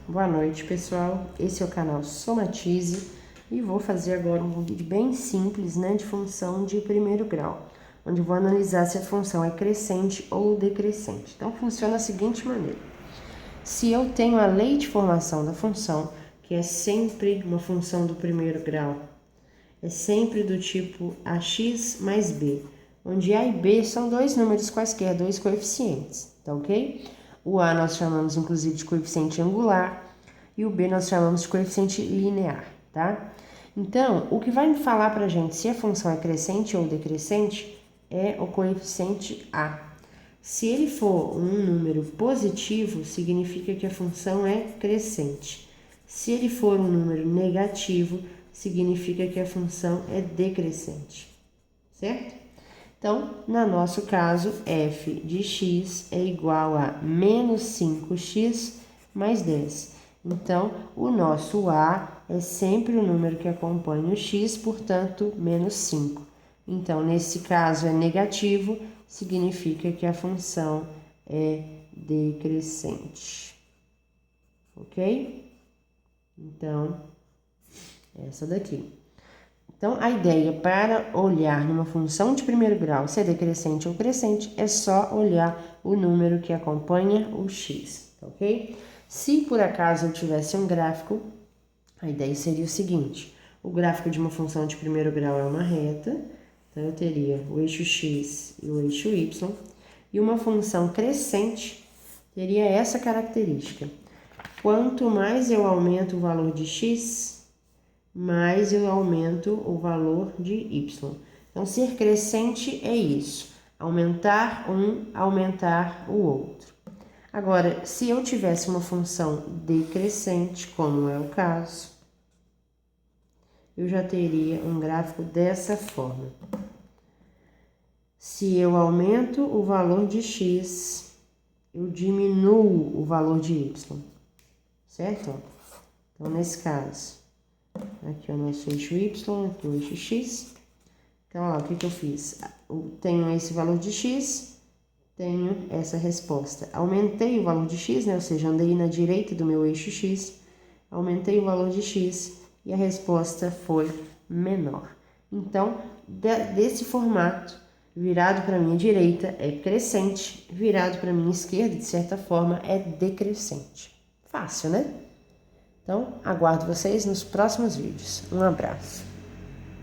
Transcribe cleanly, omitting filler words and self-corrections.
Boa noite, pessoal. Esse é o canal Somatize e vou fazer agora um vídeo bem simples, de função de primeiro grau, onde vou analisar se a função é crescente ou decrescente. Então, funciona da seguinte maneira. Se eu tenho a lei de formação da função, que é sempre uma função do primeiro grau, é sempre do tipo ax mais b, onde a e b são dois números quaisquer, dois coeficientes, tá ok? O a nós chamamos inclusive de coeficiente angular e o b nós chamamos de coeficiente linear, tá? Então, o que vai me falar pra gente se a função é crescente ou decrescente é o coeficiente a. Se ele for um número positivo, significa que a função é crescente. Se ele for um número negativo, significa que a função é decrescente, certo? Então, no nosso caso, f de x é igual a menos 5x mais 10. Então, o nosso a é sempre o número que acompanha o x, portanto, menos 5. Então, nesse caso é negativo, significa que a função é decrescente. Ok? Então, essa daqui. Então, a ideia para olhar numa função de primeiro grau, se é decrescente ou crescente, é só olhar o número que acompanha o x, ok? Se por acaso eu tivesse um gráfico, a ideia seria o seguinte: o gráfico de uma função de primeiro grau é uma reta, então eu teria o eixo x e o eixo y, e uma função crescente teria essa característica. Quanto mais eu aumento o valor de x, mais eu aumento o valor de y. Então, ser crescente é isso, aumentar um, aumentar o outro. Agora, se eu tivesse uma função decrescente, como é o caso, eu já teria um gráfico dessa forma. Se eu aumento o valor de x, eu diminuo o valor de y, certo? Então, nesse caso, aqui é o nosso eixo y, aqui o eixo x. Então, ó, o que eu fiz? Eu tenho esse valor de x, tenho essa resposta. Aumentei o valor de x, ou seja, andei na direita do meu eixo x, aumentei o valor de x e a resposta foi menor. Então, desse formato, virado para a minha direita é crescente, virado para a minha esquerda, de certa forma, é decrescente. Fácil, né? Então, aguardo vocês nos próximos vídeos. Um abraço.